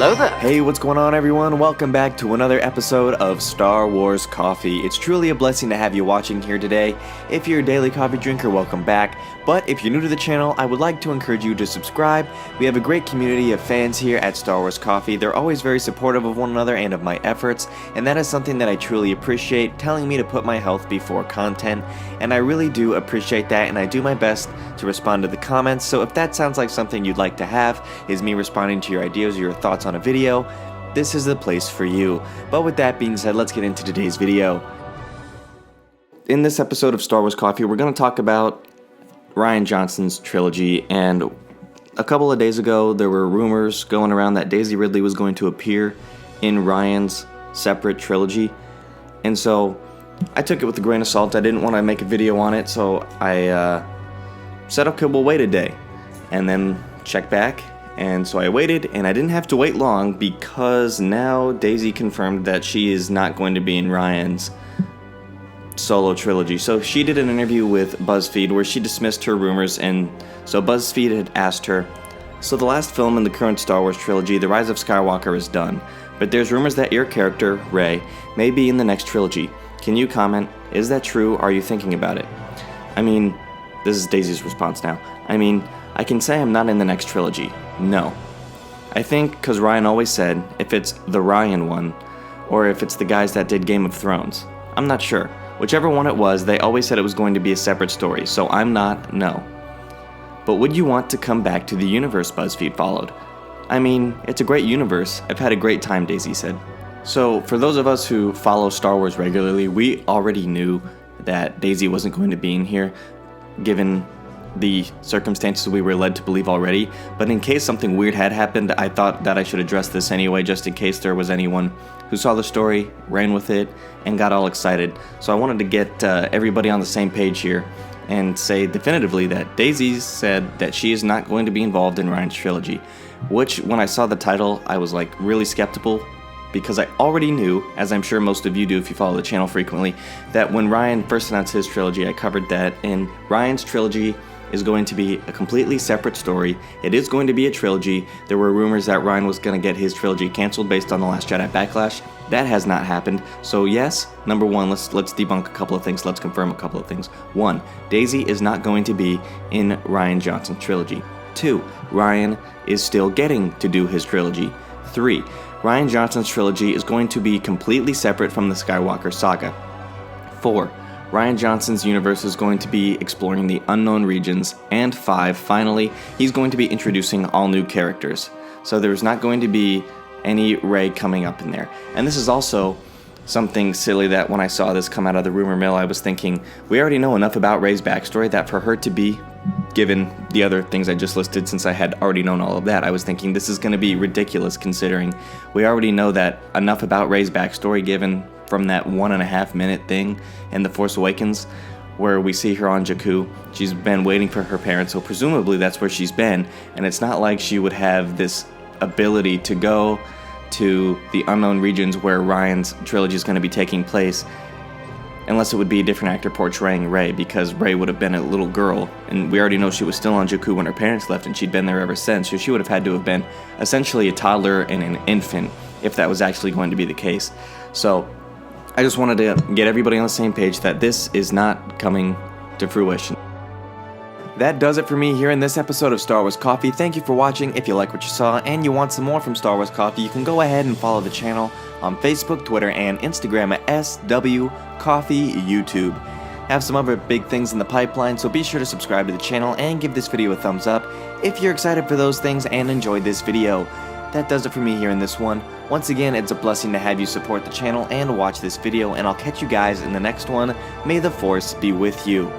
Hello there. Hey, what's going on everyone? Welcome back to another episode of Star Wars Coffee. It's truly a blessing to have you watching here today. If you're a daily coffee drinker, welcome back. But if you're new to the channel, I would like to encourage you to subscribe. We have a great community of fans here at Star Wars Coffee. They're always very supportive of one another and of my efforts, and that is something that I truly appreciate, telling me to put my health before content. And I really do appreciate that, and I do my best to respond to the comments. So if that sounds like something you'd like to have, is me responding to your ideas or your thoughts on a video, this is the place for you. But with that being said, let's get into today's video. In this episode of Star Wars Coffee, we're going to talk about Rian Johnson's trilogy, and a couple of days ago there were rumors going around that Daisy Ridley was going to appear in Rian's separate trilogy, and so I took it with a grain of salt. I didn't want to make a video on it, so I said, okay, we'll wait a day, and then check back. And so I waited, and I didn't have to wait long because now Daisy confirmed that she is not going to be in Rian's solo trilogy. So she did an interview with BuzzFeed where she dismissed her rumors, and so BuzzFeed had asked her, so the last film in the current Star Wars trilogy, The Rise of Skywalker, is done, but there's rumors that your character, Rey, may be in the next trilogy. Can you comment? Is that true? Are you thinking about it? I mean, this is Daisy's response now. I mean, I can say I'm not in the next trilogy. No. I think because Rian always said if it's the Rian one, or if it's the guys that did Game of Thrones. I'm not sure. Whichever one it was, they always said it was going to be a separate story, so I'm not, no. But would you want to come back to the universe, BuzzFeed followed? I mean, it's a great universe. I've had a great time, Daisy said. So, for those of us who follow Star Wars regularly, we already knew that Daisy wasn't going to be in here, given the circumstances we were led to believe already. But in case something weird had happened, I thought that I should address this anyway, just in case there was anyone who saw the story, ran with it, and got all excited. So I wanted to get everybody on the same page here and say definitively that Daisy said that she is not going to be involved in Rian's trilogy, which when I saw the title I was like really skeptical, because I already knew, as I'm sure most of you do if you follow the channel frequently, that when Rian first announced his trilogy, I covered that, and Rian's trilogy is going to be a completely separate story. It is going to be a trilogy. There were rumors that Rian was going to get his trilogy canceled based on The Last Jedi Backlash. That has not happened. So yes, number one, let's debunk a couple of things. Let's confirm a couple of things. 1, Daisy is not going to be in Rian Johnson's trilogy. 2, Rian is still getting to do his trilogy. 3, Rian Johnson's trilogy is going to be completely separate from the Skywalker saga. 4, Rian Johnson's universe is going to be exploring the unknown regions. And 5, finally, he's going to be introducing all new characters. So there's not going to be any Rey coming up in there. And this is also something silly that when I saw this come out of the rumor mill, I was thinking, we already know enough about Rey's backstory that for her to be, given the other things I just listed, since I had already known all of that, I was thinking this is going to be ridiculous considering we already know that enough about Rey's backstory, given from that 1.5 minute thing in The Force Awakens where we see her on Jakku. She's been waiting for her parents, so presumably that's where she's been, and it's not like she would have this ability to go to the unknown regions where Rian's trilogy is going to be taking place, unless it would be a different actor portraying Rey, because Rey would have been a little girl, and we already know she was still on Jakku when her parents left, and she'd been there ever since, so she would have had to have been essentially a toddler and an infant if that was actually going to be the case. So I just wanted to get everybody on the same page that this is not coming to fruition. That does it for me here in this episode of Star Wars Coffee. Thank you for watching. If you like what you saw and you want some more from Star Wars Coffee, you can go ahead and follow the channel on Facebook, Twitter, and Instagram at SW Coffee YouTube. Have some other big things in the pipeline, so be sure to subscribe to the channel and give this video a thumbs up if you're excited for those things and enjoyed this video. That does it for me here in this one. Once again, it's a blessing to have you support the channel and watch this video, and I'll catch you guys in the next one. May the Force be with you.